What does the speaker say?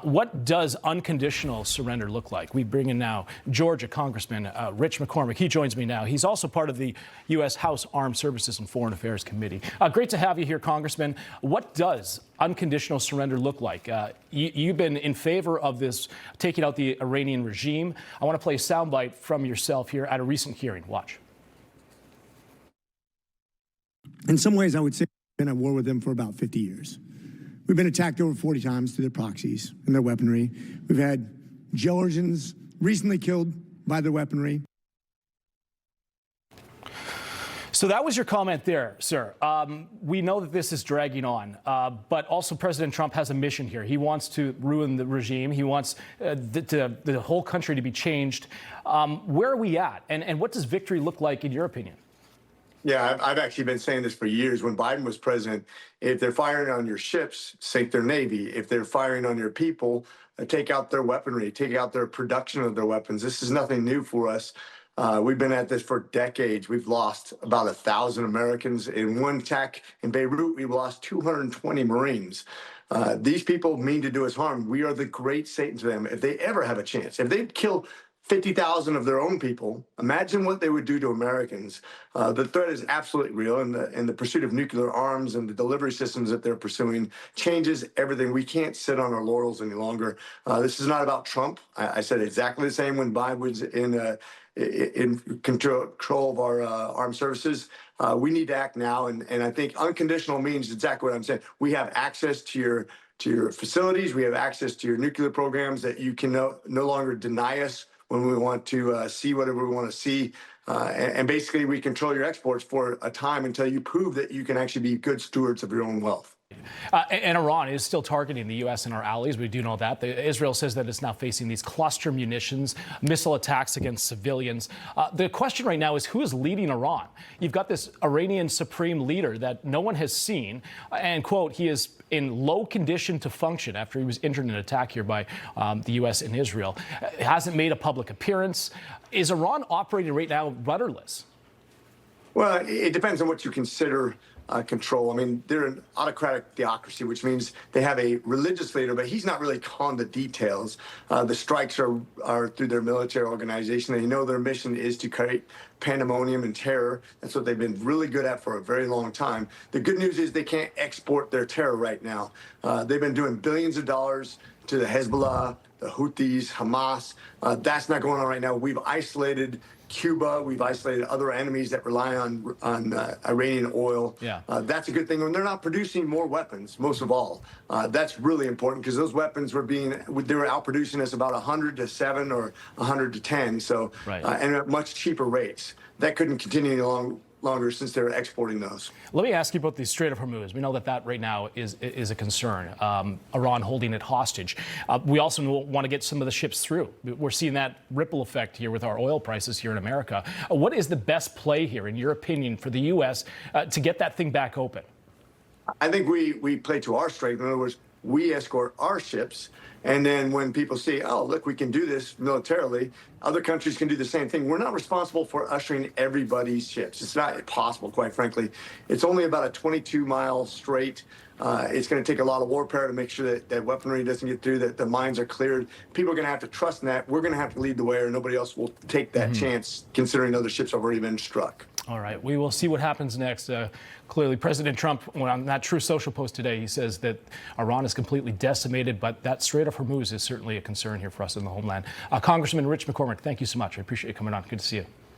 What does unconditional surrender look like? We bring in now Georgia Congressman Rich McCormick. He joins me now. He's also part of the U.S. House Armed Services and Foreign Affairs Committee. Great to have you here, Congressman. What does unconditional surrender look like? You've been in favor of this, taking out the Iranian regime. I want to play a soundbite from yourself here at a recent hearing. Watch. In some ways, I would say we've been at war with them for about 50 years. We've been attacked over 40 times through their proxies and their weaponry. We've had Georgians recently killed by their weaponry. So that was your comment there, sir. We know that this is dragging on, but also President Trump has a mission here. He wants to ruin the regime. He wants the whole country to be changed. Where are we at? And what does victory look like in your opinion? Yeah, I've actually been saying this for years. When Biden was president, if they're firing on your ships, sink their Navy. If they're firing on your people, take out their weaponry, take out their production of their weapons. This is nothing new for us. We've been at this for decades. We've lost about 1,000 Americans. In one attack in Beirut, we lost 220 Marines. These people mean to do us harm. We are the great Satan to them. If they ever have a chance, if they kill 50,000 of their own people, imagine what they would do to Americans. The threat is absolutely real, and the pursuit of nuclear arms and the delivery systems that they're pursuing changes everything. We can't sit on our laurels any longer. This is not about Trump. I said exactly the same when Biden was in control of our armed services. We need to act now, and I think unconditional means exactly what I'm saying. We have access to your facilities. We have access to your nuclear programs that you can no longer deny us when we want to see whatever we want to see. And basically, we control your exports for a time until you prove that you can actually be good stewards of your own wealth. And Iran is still targeting the U.S. and our allies. We do know that. Israel says that it's now facing these cluster munitions, missile attacks against civilians. The question right now is who is leading Iran? You've got this Iranian supreme leader that no one has seen. And, quote, he is in low condition to function after he was injured in an attack here by the U.S. and Israel. Hasn't made a public appearance. Is Iran operating right now rudderless? Well, it depends on what you consider control. I mean, they're an autocratic theocracy, which means they have a religious leader, but he's not really calling the details. The strikes are through their military organization. They know their mission is to create pandemonium and terror. That's what they've been really good at for a very long time. The good news is they can't export their terror right now. They've been doing billions of dollars to the Hezbollah, the Houthis, Hamas. That's not going on right now. We've isolated Cuba. We've isolated other enemies that rely on Iranian oil. Yeah. That's a good thing. When they're not producing more weapons, most of all, that's really important because those weapons they were outproducing us about 100 to 7 or 100 to 10. So, right. And at much cheaper rates. That couldn't continue any longer since they're exporting those. Let me ask you about the Strait of Hormuz. We know that right now is a concern. Iran holding it hostage. We also want to get some of the ships through. We're seeing that ripple effect here with our oil prices here in America. What is the best play here, in your opinion, for the U.S. To get that thing back open? I think we play to our strength. In other words, we escort our ships. And then when people see, oh, look, we can do this militarily, other countries can do the same thing. We're not responsible for ushering everybody's ships. It's not possible, quite frankly. It's only about a 22-mile strait. It's going to take a lot of warfare to make sure that weaponry doesn't get through, that the mines are cleared. People are going to have to trust in that. We're going to have to lead the way, or nobody else will take that chance, considering other ships have already been struck. All right. We will see what happens next. Clearly, President Trump, on that True Social post today, he says that Iran is completely decimated, but that Strait of Hormuz is certainly a concern here for us in the homeland. Congressman Rich McCormick, thank you so much. I appreciate you coming on. Good to see you.